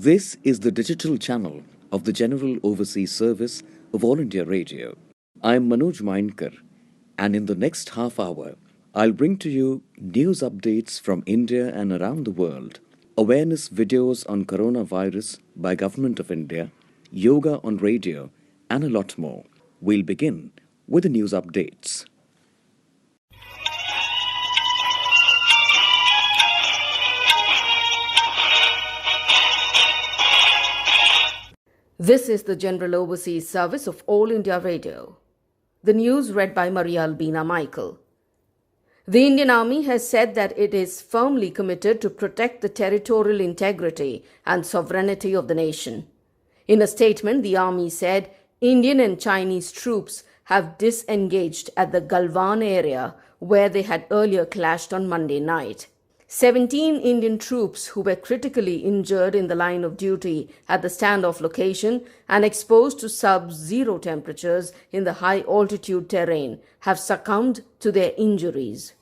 This is the digital channel of the General Overseas Service of All India Radio. I am Manoj Mainkar, and in the next half hour, I'll bring to you news updates from India and around the world, awareness videos on coronavirus by Government of India, yoga on radio, and a lot more. We'll begin with the news updates. This is the General Overseas Service of All India Radio. The news read by Maria Albina Michael. The Indian Army has said that it is firmly committed to protect the territorial integrity and sovereignty of the nation. In a statement, the Army said Indian and Chinese troops have disengaged at the Galwan area where they had earlier clashed on Monday night. 17 Indian troops who were critically injured in the line of duty at the standoff location and exposed to sub-zero temperatures in the high-altitude terrain have succumbed to their injuries.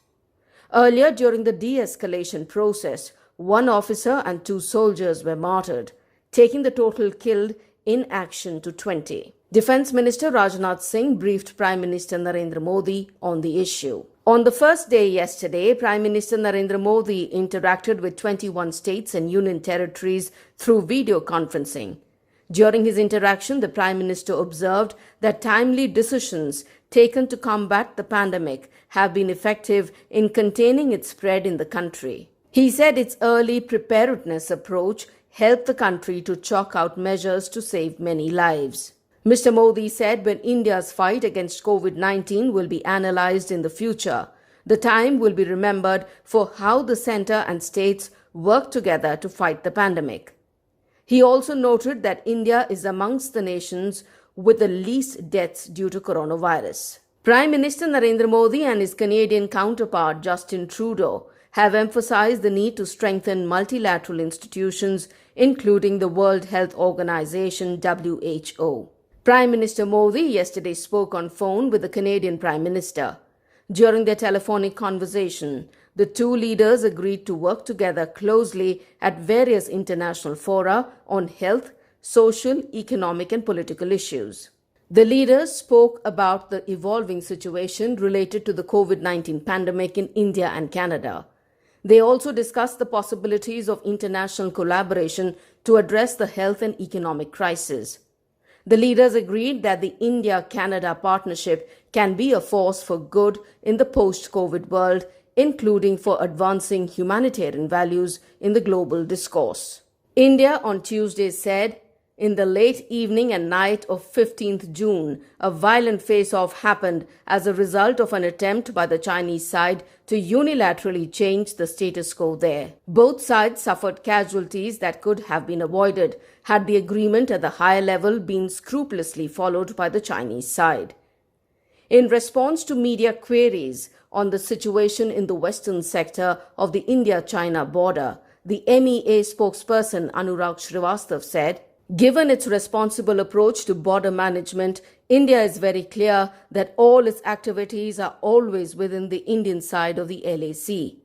Earlier during the de-escalation process, one officer and 2 soldiers were martyred, taking the total killed in action to 20. Defence Minister Rajnath Singh briefed Prime Minister Narendra Modi on the issue. On the first day yesterday, Prime Minister Narendra Modi interacted with 21 states and union territories through video conferencing. During his interaction, the Prime Minister observed that timely decisions taken to combat the pandemic have been effective in containing its spread in the country. He said its early preparedness approach helped the country to chalk out measures to save many lives. Mr. Modi said when India's fight against COVID-19 will be analysed in the future, the time will be remembered for how the centre and states worked together to fight the pandemic. He also noted that India is amongst the nations with the least deaths due to coronavirus. Prime Minister Narendra Modi and his Canadian counterpart Justin Trudeau have emphasised the need to strengthen multilateral institutions, including the World Health Organization (WHO). Prime Minister Modi yesterday spoke on phone with the Canadian Prime Minister. During their telephonic conversation, the two leaders agreed to work together closely at various international fora on health, social, economic and political issues. The leaders spoke about the evolving situation related to the COVID-19 pandemic in India and Canada. They also discussed the possibilities of international collaboration to address the health and economic crisis. The leaders agreed that the India-Canada partnership can be a force for good in the post-COVID world, including for advancing humanitarian values in the global discourse. India on Tuesday said, in the late evening and night of 15th June, a violent face-off happened as a result of an attempt by the Chinese side to unilaterally change the status quo there. Both sides suffered casualties that could have been avoided had the agreement at the higher level been scrupulously followed by the Chinese side. In response to media queries on the situation in the western sector of the India-China border, the MEA spokesperson Anurag Shrivastava said, given its responsible approach to border management, India is very clear that all its activities are always within the Indian side of the LAC.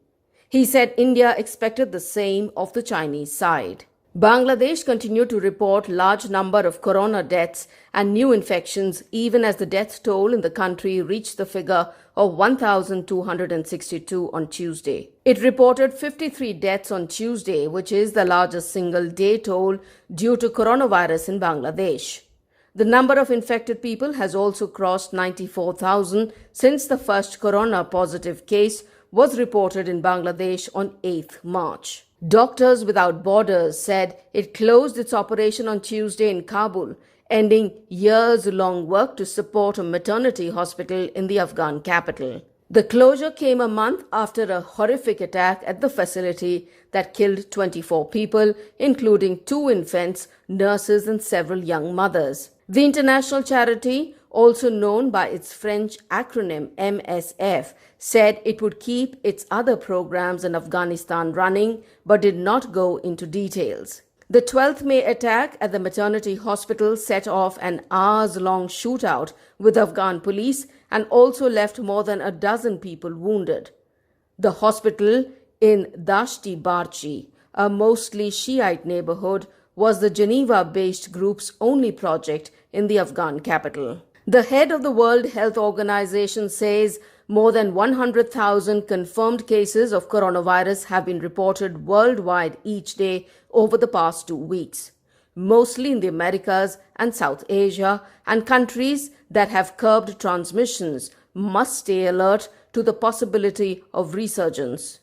He said India expected the same of the Chinese side. Bangladesh continued to report large number of corona deaths and new infections even as the death toll in the country reached the figure of 1,262 on Tuesday. It reported 53 deaths on Tuesday, which is the largest single day toll due to coronavirus in Bangladesh. The number of infected people has also crossed 94,000 since the first corona positive case was reported in Bangladesh on 8th March. Doctors Without Borders said it closed its operation on Tuesday in Kabul, ending years-long work to support a maternity hospital in the Afghan capital. The closure came a month after a horrific attack at the facility that killed 24 people, including 2 infants, nurses and several young mothers. The international charity, also known by its French acronym MSF, said it would keep its other programs in Afghanistan running but did not go into details. The 12th May attack at the maternity hospital set off an hours-long shootout with Afghan police and also left more than a dozen people wounded. The hospital in Dashti Barchi, a mostly Shiite neighborhood, was the Geneva-based group's only project in the Afghan capital. The head of the World Health Organization says more than 100,000 confirmed cases of coronavirus have been reported worldwide each day over the past 2 weeks, mostly in the Americas and South Asia, and countries that have curbed transmissions must stay alert to the possibility of resurgence.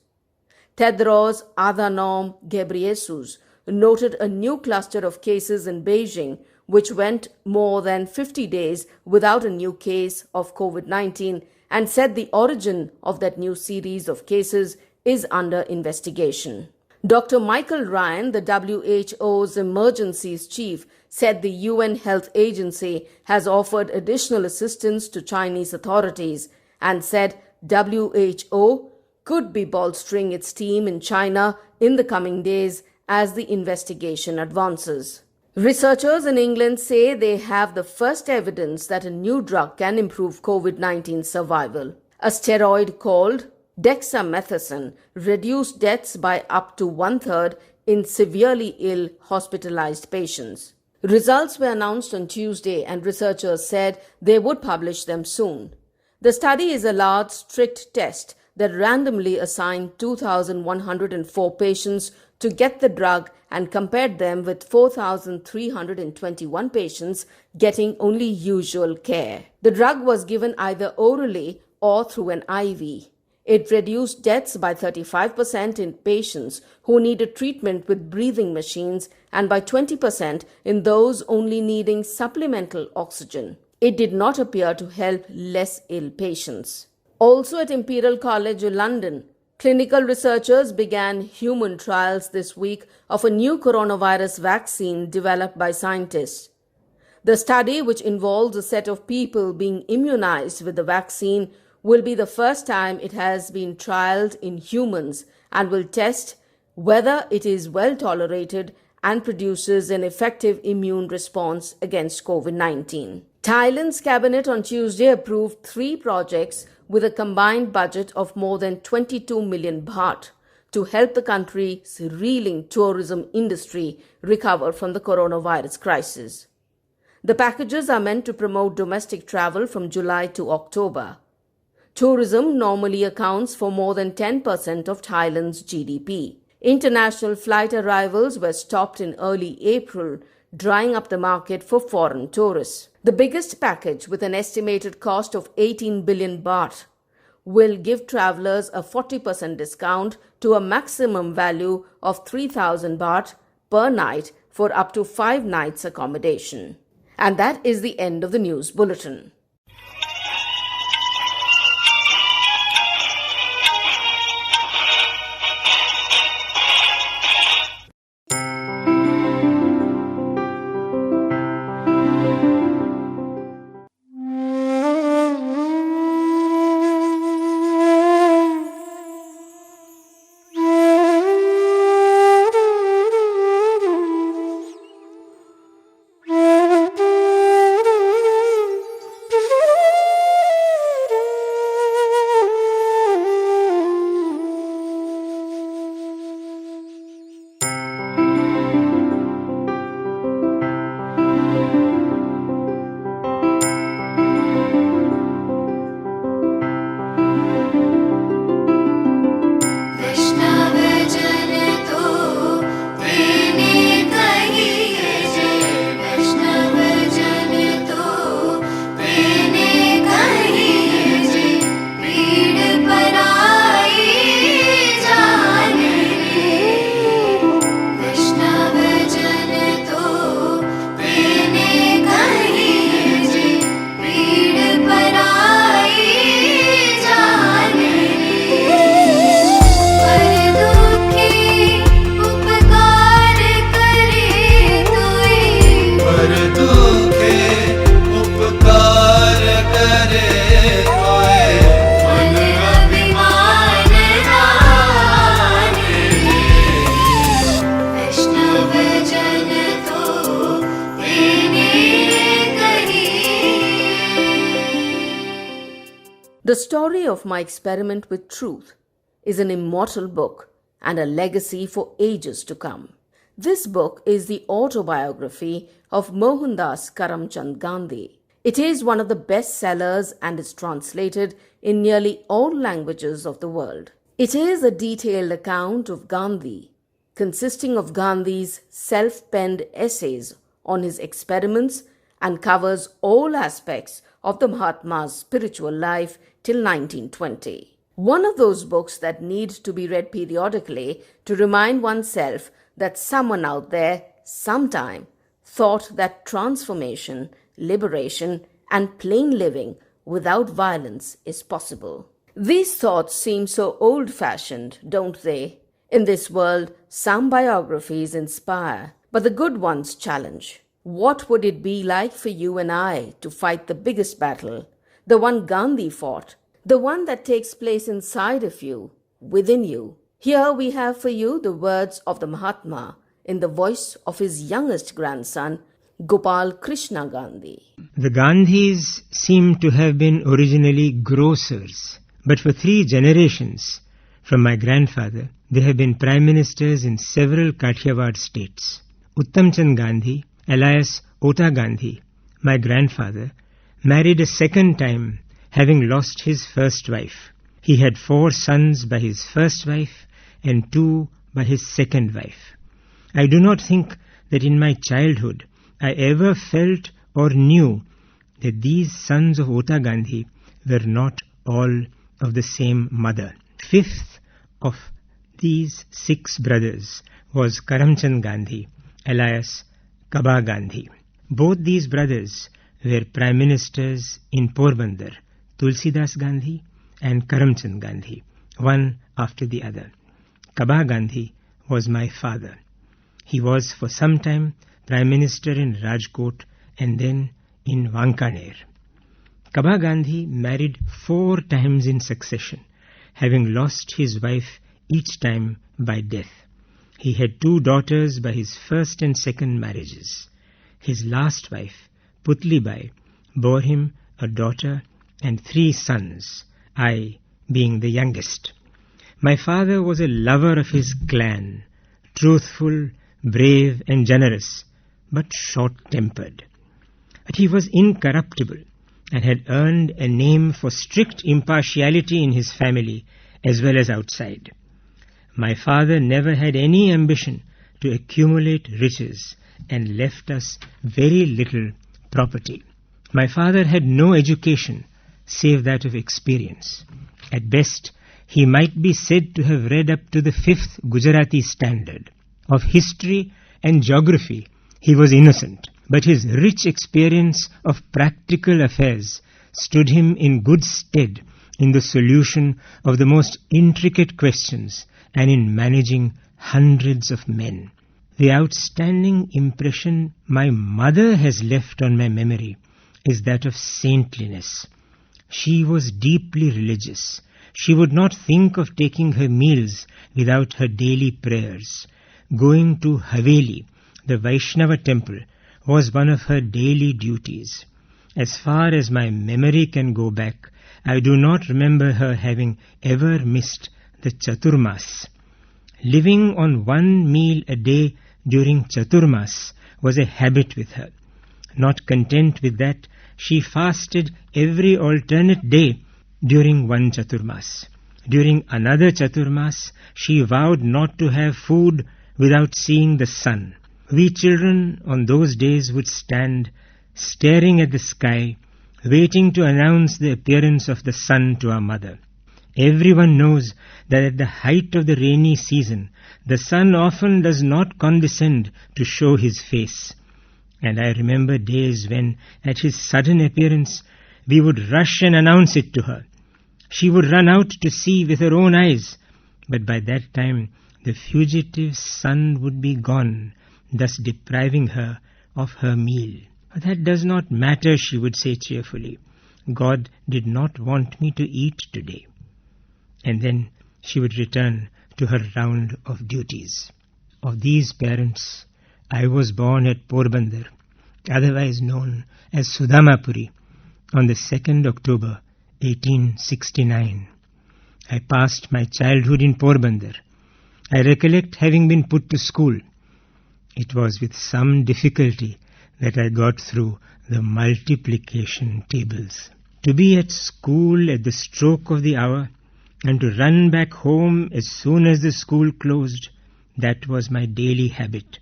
Tedros Adhanom Ghebreyesus noted a new cluster of cases in Beijing, which went more than 50 days without a new case of COVID-19, and said the origin of that new series of cases is under investigation. Dr. Michael Ryan, the WHO's emergencies chief, said the UN Health Agency has offered additional assistance to Chinese authorities and said WHO could be bolstering its team in China in the coming days as the investigation advances. Researchers in England say they have the first evidence that a new drug can improve COVID-19 survival. A steroid called dexamethasone reduced deaths by up to 1/3 in severely ill hospitalized patients. Results were announced on Tuesday, and researchers said they would publish them soon. The study is a large, strict test that randomly assigned 2,104 patients to get the drug and compared them with 4,321 patients getting only usual care. The drug was given either orally or through an IV. It reduced deaths by 35% in patients who needed treatment with breathing machines and by 20% in those only needing supplemental oxygen. It did not appear to help less ill patients. Also at Imperial College London, clinical researchers began human trials this week of a new coronavirus vaccine developed by scientists. The study, which involves a set of people being immunized with the vaccine, will be the first time it has been trialed in humans and will test whether it is well tolerated and produces an effective immune response against COVID-19. Thailand's cabinet on Tuesday approved 3 projects with a combined budget of more than 22 million baht to help the country's reeling tourism industry recover from the coronavirus crisis. The packages are meant to promote domestic travel from July to October. Tourism normally accounts for more than 10% of Thailand's GDP. International flight arrivals were stopped in early April, drying up the market for foreign tourists. The biggest package, with an estimated cost of 18 billion baht, will give travelers a 40% discount to a maximum value of 3,000 baht per night for up to 5 nights accommodation. And that is the end of the news bulletin. The story of my experiment with truth is an immortal book and a legacy for ages to come. This book is the autobiography of Mohandas Karamchand Gandhi. It is one of the best sellers and is translated in nearly all languages of the world. It is a detailed account of Gandhi, consisting of Gandhi's self-penned essays on his experiments and covers all aspects of the Mahatma's spiritual life till 1920. One of those books that need to be read periodically to remind oneself that someone out there, sometime, thought that transformation, liberation, and plain living without violence is possible. These thoughts seem so old-fashioned, don't they? In this world, some biographies inspire, but the good ones challenge. What would it be like for you and I to fight the biggest battle, the one Gandhi fought, the one that takes place inside of you, within you? Here we have for you the words of the Mahatma in the voice of his youngest grandson, Gopal Krishna Gandhi. The Gandhis seem to have been originally grocers, but for 3 generations, from my grandfather, they have been prime ministers in several Kathiawar states. Uttamchand Gandhi, alias Ota Gandhi, my grandfather, married a second time, having lost his first wife. He had 4 sons by his first wife and 2 by his second wife. I do not think that in my childhood I ever felt or knew that these sons of Ota Gandhi were not all of the same mother. 5th of these 6 brothers was Karamchand Gandhi, alias Kaba Gandhi. Both these brothers were prime ministers in Porbandar, Tulsidas Gandhi and Karamchand Gandhi, one after the other. Kaba Gandhi was my father. He was for some time prime minister in Rajkot and then in Vankaner. Kaba Gandhi married 4 times in succession, having lost his wife each time by death. He had 2 daughters by his first and second marriages. His last wife, Putlibai, bore him a daughter and 3 sons, I being the youngest. My father was a lover of his clan, truthful, brave and generous, but short-tempered. But he was incorruptible and had earned a name for strict impartiality in his family as well as outside. My father never had any ambition to accumulate riches and left us very little property. My father had no education save that of experience. At best, he might be said to have read up to the 5th Gujarati standard. Of history and geography, he was innocent, but his rich experience of practical affairs stood him in good stead in the solution of the most intricate questions and in managing hundreds of men. The outstanding impression my mother has left on my memory is that of saintliness. She was deeply religious. She would not think of taking her meals without her daily prayers. Going to Haveli, the Vaishnava temple, was one of her daily duties. As far as my memory can go back, I do not remember her having ever missed the Chaturmas. Living on 1 meal a day during Chaturmas was a habit with her. Not content with that, she fasted every alternate day during one Chaturmas. During another Chaturmas, she vowed not to have food without seeing the sun. We children on those days would stand staring at the sky, waiting to announce the appearance of the sun to our mother. Everyone knows that at the height of the rainy season, the sun often does not condescend to show his face. And I remember days when, at his sudden appearance, we would rush and announce it to her. She would run out to see with her own eyes, but by that time the fugitive sun would be gone, thus depriving her of her meal. But that does not matter, she would say cheerfully. God did not want me to eat today. And then she would return to her round of duties. Of these parents, I was born at Porbandar, otherwise known as Sudhamapuri, on the 2nd October 1869. I passed my childhood in Porbandar. I recollect having been put to school. It was with some difficulty that I got through the multiplication tables. To be at school at the stroke of the hour and to run back home as soon as the school closed, that was my daily habit.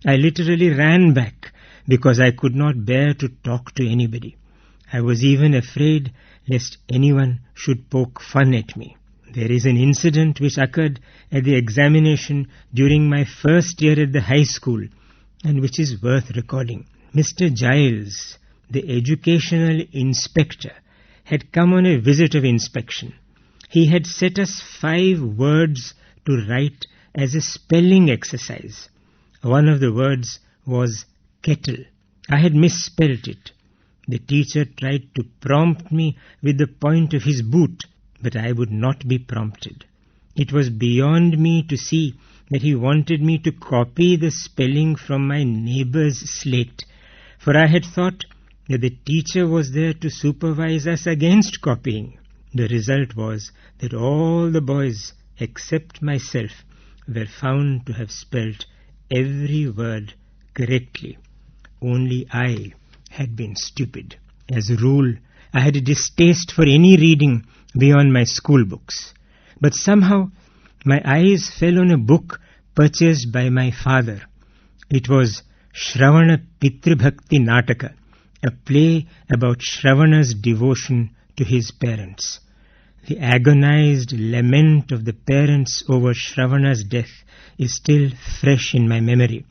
I literally ran back because I could not bear to talk to anybody. I was even afraid lest anyone should poke fun at me. There is an incident which occurred at the examination during my first year at the high school and which is worth recording. Mr. Giles, the educational inspector, had come on a visit of inspection. He had set us 5 words to write as a spelling exercise. One of the words was kettle. I had misspelt it. The teacher tried to prompt me with the point of his boot, but I would not be prompted. It was beyond me to see that he wanted me to copy the spelling from my neighbor's slate, for I had thought that the teacher was there to supervise us against copying. The result was that all the boys, except myself, were found to have spelt every word correctly. Only I had been stupid. As a rule, I had a distaste for any reading beyond my school books. But somehow, my eyes fell on a book purchased by my father. It was Shravana Pitribhakti Nataka, a play about Shravana's devotion to his parents. The agonized lament of the parents over Shravana's death is still fresh in my memory.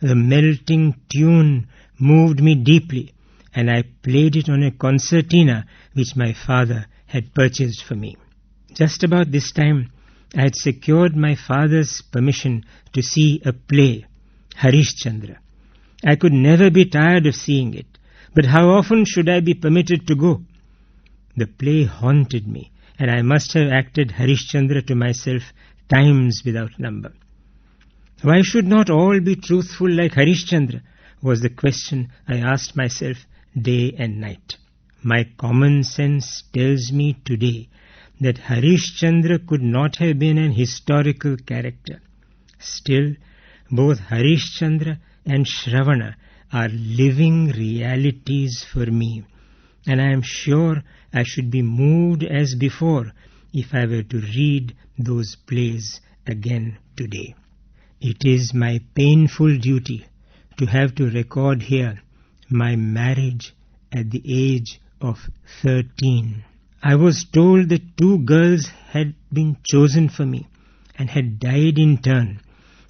The melting tune moved me deeply, and I played it on a concertina which my father had purchased for me. Just about this time, I had secured my father's permission to see a play, Harishchandra. I could never be tired of seeing it, but how often should I be permitted to go? The play haunted me, and I must have acted Harishchandra to myself times without number. Why should not all be truthful like Harishchandra, was the question I asked myself day and night. My common sense tells me today that Harishchandra could not have been an historical character. Still, both Harishchandra and Shravana are living realities for me, and I am sure I should be moved as before if I were to read those plays again today. It is my painful duty to have to record here my marriage at the age of 13. I was told that 2 girls had been chosen for me and had died in turn,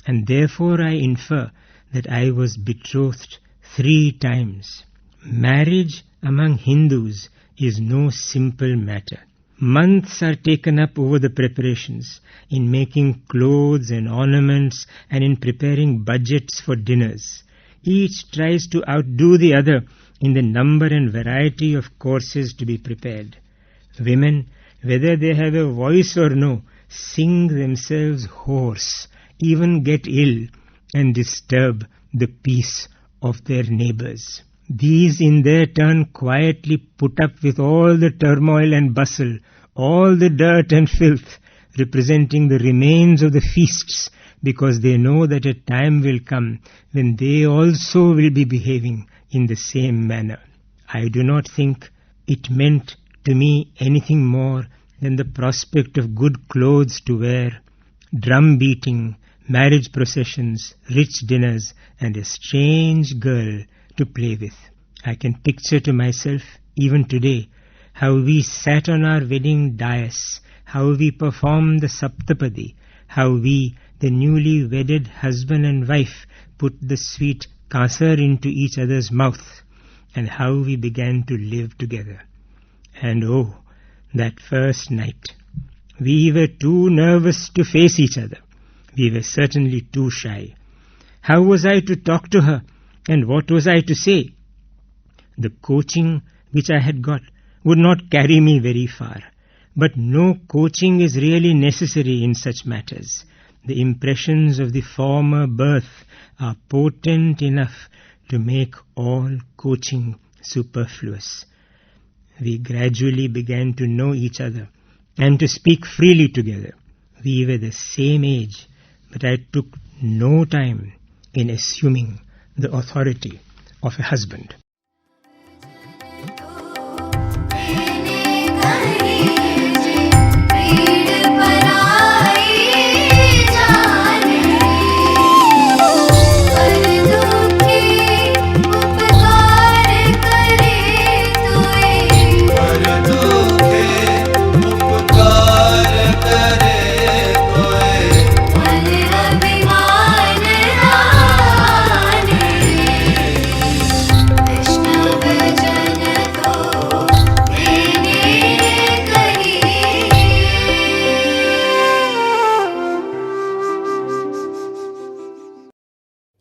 and therefore I infer that I was betrothed 3 times. Marriage among Hindus is no simple matter. Months are taken up over the preparations, in making clothes and ornaments and in preparing budgets for dinners. Each tries to outdo the other in the number and variety of courses to be prepared. Women, whether they have a voice or no, sing themselves hoarse, even get ill, and disturb the peace of their neighbors. These in their turn quietly put up with all the turmoil and bustle, all the dirt and filth, representing the remains of the feasts, because they know that a time will come when they also will be behaving in the same manner. I do not think it meant to me anything more than the prospect of good clothes to wear, drum beating, marriage processions, rich dinners, and a strange girl to play with. I can picture to myself, even today, how we sat on our wedding dais, how we performed the Saptapadi, how we, the newly wedded husband and wife, put the sweet kasar into each other's mouth, and how we began to live together. And oh, that first night, we were too nervous to face each other. We were certainly too shy. How was I to talk to her, and what was I to say? The coaching which I had got would not carry me very far, but no coaching is really necessary in such matters. The impressions of the former birth are potent enough to make all coaching superfluous. We gradually began to know each other and to speak freely together. We were the same age, but I took no time in assuming the authority of a husband.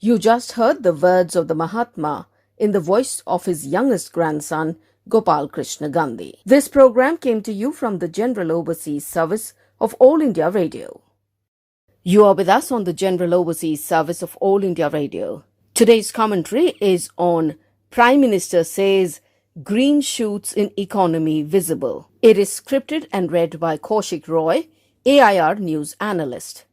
You just heard the words of the Mahatma in the voice of his youngest grandson, Gopal Krishna Gandhi. This program came to you from the General Overseas Service of All India Radio. You are with us on the General Overseas Service of All India Radio. Today's commentary is on Prime Minister says green shoots in economy visible. It is scripted and read by Kaushik Roy, AIR news analyst.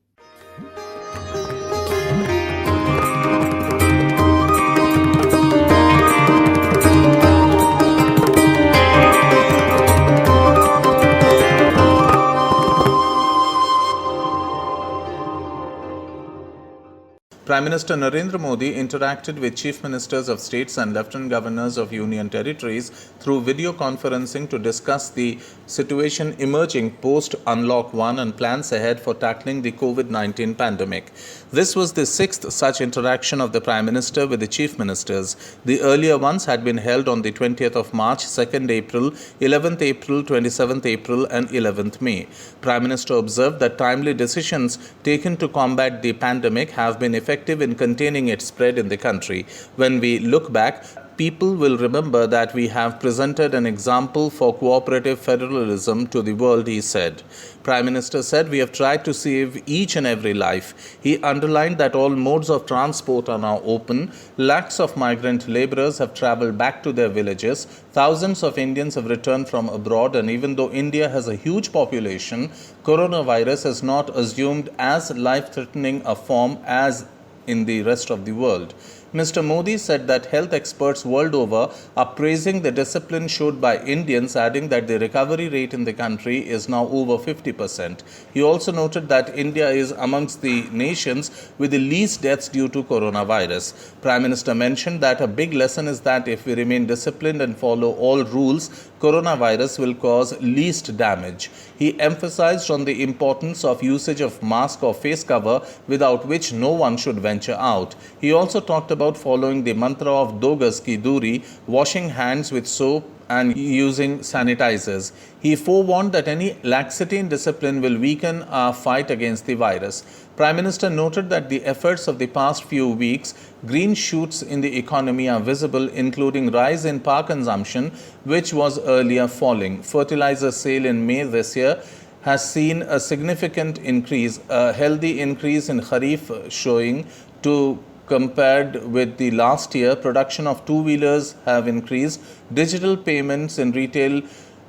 Prime Minister Narendra Modi interacted with chief ministers of states and lieutenant governors of union territories through video conferencing to discuss the situation emerging post-Unlock 1 and plans ahead for tackling the COVID-19 pandemic. This was the sixth such interaction of the Prime Minister with the chief ministers. The earlier ones had been held on the 20th of March, 2nd April, 11th April, 27th April and 11th May. Prime Minister observed that timely decisions taken to combat the pandemic have been effective in containing its spread in the country. When we look back, people will remember that we have presented an example for cooperative federalism to the world, he said. Prime Minister said, we have tried to save each and every life. He underlined that all modes of transport are now open. Lakhs of migrant laborers have travelled back to their villages. Thousands of Indians have returned from abroad, and even though India has a huge population, coronavirus has not assumed as life-threatening a form as in the rest of the world. Mr. Modi said that health experts world over are praising the discipline showed by Indians, adding that the recovery rate in the country is now over 50%. He also noted that India is amongst the nations with the least deaths due to coronavirus. Prime Minister mentioned that a big lesson is that if we remain disciplined and follow all rules, coronavirus will cause least damage. He emphasized on the importance of usage of mask or face cover, without which no one should venture out. He also talked about following the mantra of Do Gaz Ki Doori, washing hands with soap and using sanitizers. He forewarned that any laxity in discipline will weaken our fight against the virus. Prime Minister noted that the efforts of the past few weeks, green shoots in the economy are visible, including rise in power consumption, which was earlier falling. Fertilizer sale in May this year has seen a significant increase, a healthy increase in Kharif showing to compared with the last year. Production of two-wheelers have increased. Digital payments in retail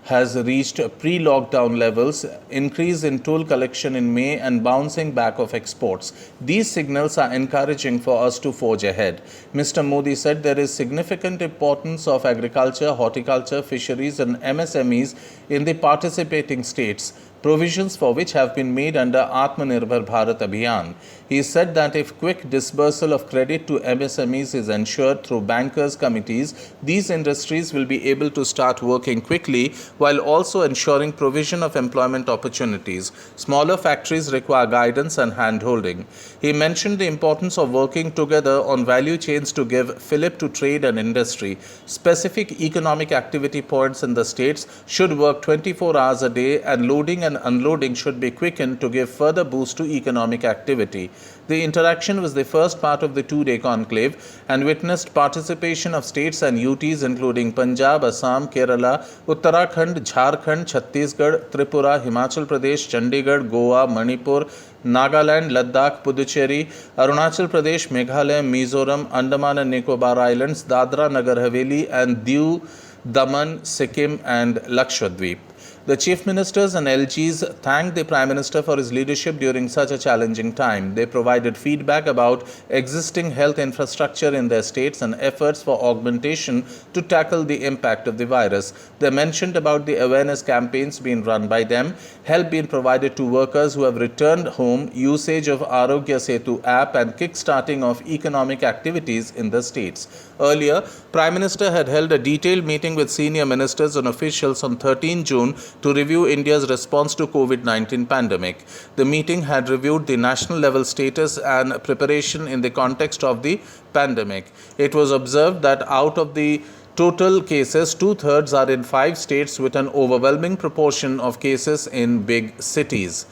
has reached pre-lockdown levels, increase in toll collection in May and bouncing back of exports. These signals are encouraging for us to forge ahead. Mr. Modi said there is significant importance of agriculture, horticulture, fisheries and MSMEs in the participating states, provisions for which have been made under Atmanirbhar Bharat Abhiyan. He said that if quick disbursal of credit to MSMEs is ensured through bankers' committees, these industries will be able to start working quickly while also ensuring provision of employment opportunities. Smaller factories require guidance and hand-holding. He mentioned the importance of working together on value chains to give fillip to trade and industry. Specific economic activity points in the states should work 24 hours a day, and loading and unloading should be quickened to give further boost to economic activity. The interaction was the first part of the two-day conclave and witnessed participation of states and UTs including Punjab, Assam, Kerala, Uttarakhand, Jharkhand, Chhattisgarh, Tripura, Himachal Pradesh, Chandigarh, Goa, Manipur, Nagaland, Ladakh, Puducherry, Arunachal Pradesh, Meghalaya, Mizoram, Andaman and Nicobar Islands, Dadra, Nagar Haveli and Diu, Daman, Sikkim and Lakshadweep. The Chief Ministers and LGs thanked the Prime Minister for his leadership during such a challenging time. They provided feedback about existing health infrastructure in their states and efforts for augmentation to tackle the impact of the virus. They mentioned about the awareness campaigns being run by them, help being provided to workers who have returned home, usage of Arogya Setu app and kick-starting of economic activities in the states. Earlier, Prime Minister had held a detailed meeting with senior ministers and officials on 13 June to review India's response to COVID-19 pandemic. The meeting had reviewed the national level status and preparation in the context of the pandemic. It was observed that out of the total cases, 2/3 are in 5 states with an overwhelming proportion of cases in big cities.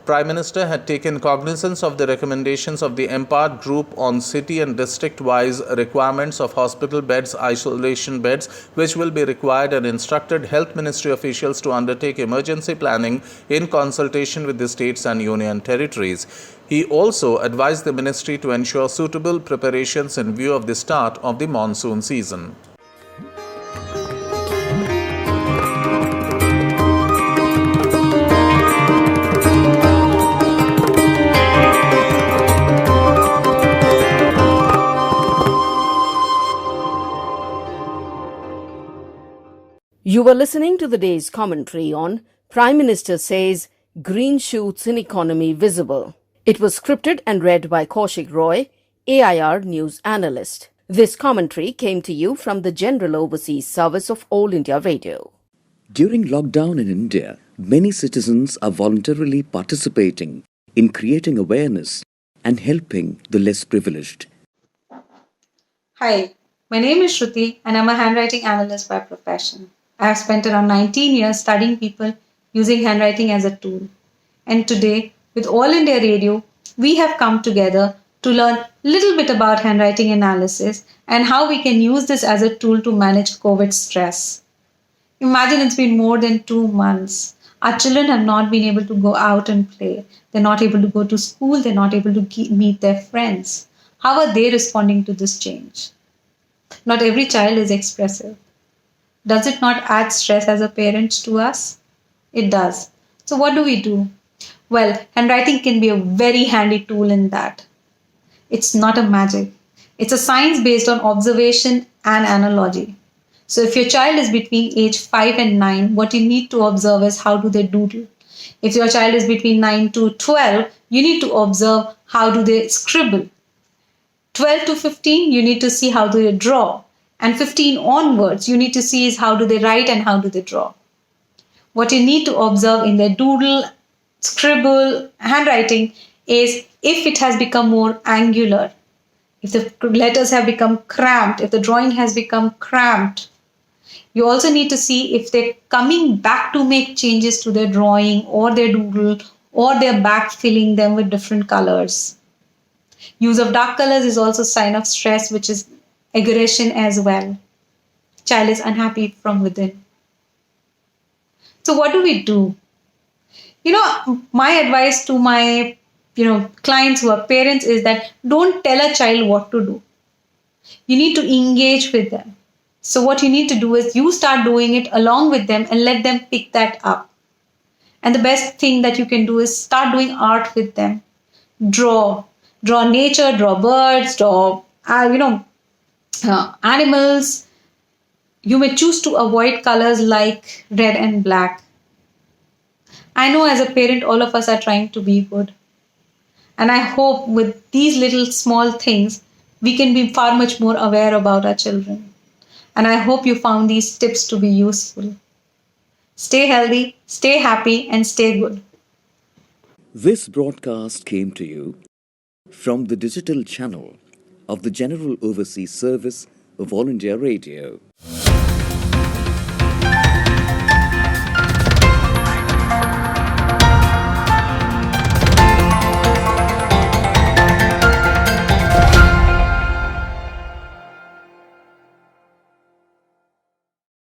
Prime Minister had taken cognizance of the recommendations of the empowered group on city and district-wise requirements of hospital beds, isolation beds, which will be required, and instructed Health Ministry officials to undertake emergency planning in consultation with the states and union territories. He also advised the ministry to ensure suitable preparations in view of the start of the monsoon season. You were listening to the day's commentary on Prime Minister Says Green Shoots in Economy Visible. It was scripted and read by Kaushik Roy, AIR News Analyst. This commentary came to you from the General Overseas Service of All India Radio. During lockdown in India, many citizens are voluntarily participating in creating awareness and helping the less privileged. Hi, my name is Shruti and I'm a handwriting analyst by profession. I have spent around 19 years studying people using handwriting as a tool. And today, with All India Radio, we have come together to learn a little bit about handwriting analysis and how we can use this as a tool to manage COVID stress. Imagine it's been more than 2 months. Our children have not been able to go out and play. They're not able to go to school. They're not able to meet their friends. How are they responding to this change? Not every child is expressive. Does it not add stress as a parent to us? It does. So what do? Well, handwriting can be a very handy tool in that. It's not a magic. It's a science based on observation and analogy. So if your child is between age 5 and 9, what you need to observe is how do they doodle. If your child is between 9 to 12, you need to observe how do they scribble. 12 to 15, you need to see how do they draw. And 15 onwards, you need to see is how do they write and how do they draw. What you need to observe in their doodle, scribble, handwriting is if it has become more angular, if the letters have become cramped, if the drawing has become cramped. You also need to see if they're coming back to make changes to their drawing or their doodle, or they're back filling them with different colors. Use of dark colors is also a sign of stress, which is aggression as well. Child is unhappy from within. So what do? My advice to my clients who are parents is that don't tell a child what to do. You need to engage with them. So what you need to do is you start doing it along with them and let them pick that up. And the best thing that you can do is start doing art with them. Draw nature, draw birds, draw animals. You may choose to avoid colors like red and black. I know as a parent, all of us are trying to be good. And I hope with these little small things, we can be far much more aware about our children. And I hope you found these tips to be useful. Stay healthy, stay happy, and stay good. This broadcast came to you from the digital channel of the General Overseas Service of All India Radio.